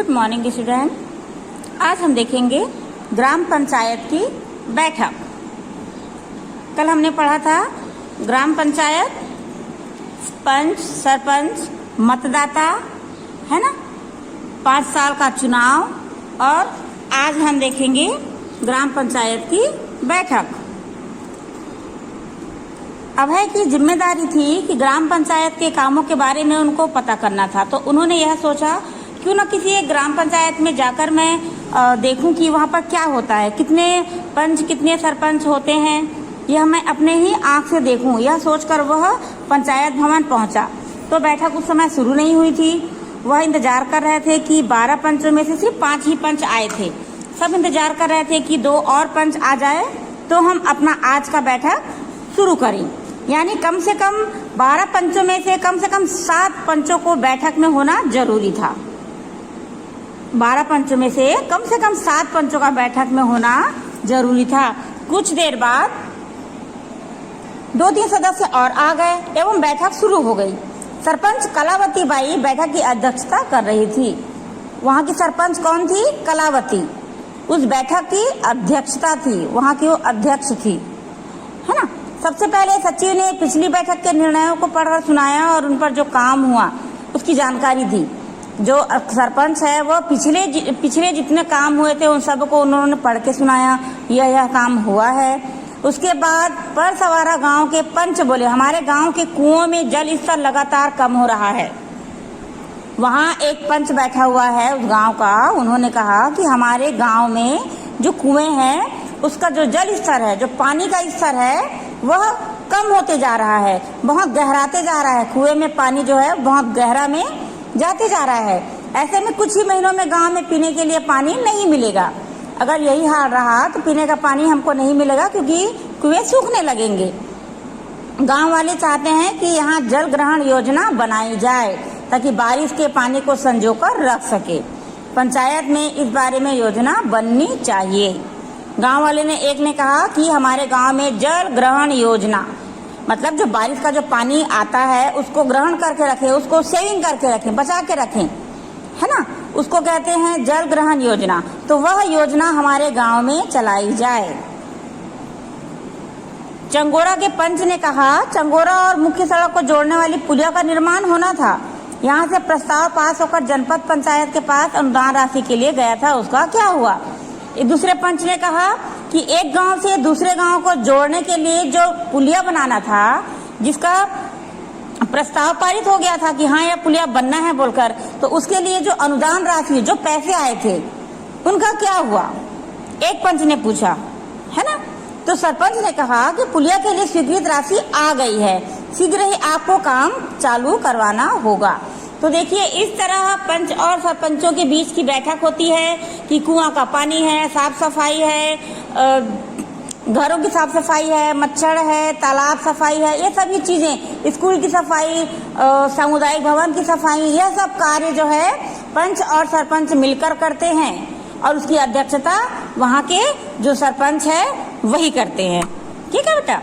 Good morning student. आज हम देखेंगे ग्राम पंचायत की बैठक। कल हमने पढ़ा था ग्राम पंचायत, पंच, सरपंच, मतदाता, है ना, 5 साल का चुनाव। और आज हम देखेंगे ग्राम पंचायत की बैठक। अभय की जिम्मेदारी थी कि ग्राम पंचायत के कामों के बारे में उनको पता करना था, तो उन्होंने यह सोचा क्यों न किसी एक ग्राम पंचायत में जाकर मैं देखूं कि वहां पर क्या होता है, कितने पंच कितने सरपंच होते हैं, यह मैं अपने ही आंख से देखूं। यह सोचकर वह पंचायत भवन पहुंचा। तो बैठक उस समय शुरू नहीं हुई थी। वह इंतजार कर रहे थे कि 12 पंचों में से सिर्फ 5 ही पंच आए थे। सब इंतजार कर रहे थे कि 2 और पंच आ जाए तो हम अपना आज का बैठक शुरू करें। यानी कम से कम 12 पंचों में से कम 7 पंचों को बैठक में होना जरूरी था। 12 पंचों में से कम 7 पंचों का बैठक में होना जरूरी था। कुछ देर बाद 2-3 सदस्य और आ गए एवं बैठक शुरू हो गई। सरपंच कलावती बाई बैठक की अध्यक्षता कर रही थी। वहाँ की सरपंच कौन थी? कलावती। उस बैठक की अध्यक्षता थी, वहाँ की वो अध्यक्ष थी, है ना। सबसे पहले सचिव ने पिछली बैठक के निर्णयों को पढ़कर सुनाया और उन पर जो काम हुआ उसकी जानकारी दी। जो सरपंच है वो पिछले जितने काम हुए थे उन सब को उन्होंने पढ़ के सुनाया, यह काम हुआ है। उसके बाद परसवारा गांव के पंच बोले, हमारे गांव के कुओं में जल स्तर लगातार कम हो रहा है। वहाँ एक पंच बैठा हुआ है उस गांव का। उन्होंने कहा कि हमारे गांव में जो कुएं हैं उसका जो जल स्तर है, जो पानी का स्तर है, वह कम होते जा रहा है, बहुत गहराते जा रहा है। कुएं में पानी जो है बहुत गहरा में जाते जा रहा है। ऐसे में कुछ ही महीनों में गांव में पीने के लिए पानी नहीं मिलेगा। अगर यही हाल रहा तो पीने का पानी हमको नहीं मिलेगा, क्योंकि कुएं सूखने लगेंगे। गांव वाले चाहते हैं कि यहाँ जल ग्रहण योजना बनाई जाए ताकि बारिश के पानी को संजोकर रख सके। पंचायत में इस बारे में योजना बननी चाहिए। गांव वाले ने एक ने कहा कि हमारे गांव में जल ग्रहण योजना, मतलब जो बारिश का जो पानी आता है उसको ग्रहण करके रखें, उसको सेविंग करके रखें, बचा के रखें, है ना, उसको कहते हैं जल ग्रहण योजना। तो वह योजना हमारे गांव में चलाई जाए। चंगोरा के पंच ने कहा चंगोरा और मुख्य सड़क को जोड़ने वाली पुलिया का निर्माण होना था। यहाँ से प्रस्ताव पास होकर जनपद पंचायत के पास अनुदान राशि के लिए गया था, उसका क्या हुआ? दूसरे पंच ने कहा कि एक गांव से दूसरे गांव को जोड़ने के लिए जो पुलिया बनाना था, जिसका प्रस्ताव पारित हो गया था कि हाँ यह पुलिया बनना है बोलकर, तो उसके लिए जो अनुदान राशि, जो पैसे आए थे, उनका क्या हुआ? एक पंच ने पूछा, है ना। तो सरपंच ने कहा कि पुलिया के लिए स्वीकृत राशि आ गई है, शीघ्र ही आपको काम चालू करवाना होगा। तो देखिए, इस तरह पंच और सरपंचों के बीच की बैठक होती है कि कुआं का पानी है, साफ सफाई है, घरों की साफ सफाई है, मच्छर है, तालाब सफाई है, ये सभी चीजें, स्कूल की सफाई, सामुदायिक भवन की सफाई, यह सब कार्य जो है पंच और सरपंच मिलकर करते हैं और उसकी अध्यक्षता वहाँ के जो सरपंच है वही करते हैं। ठीक है बेटा।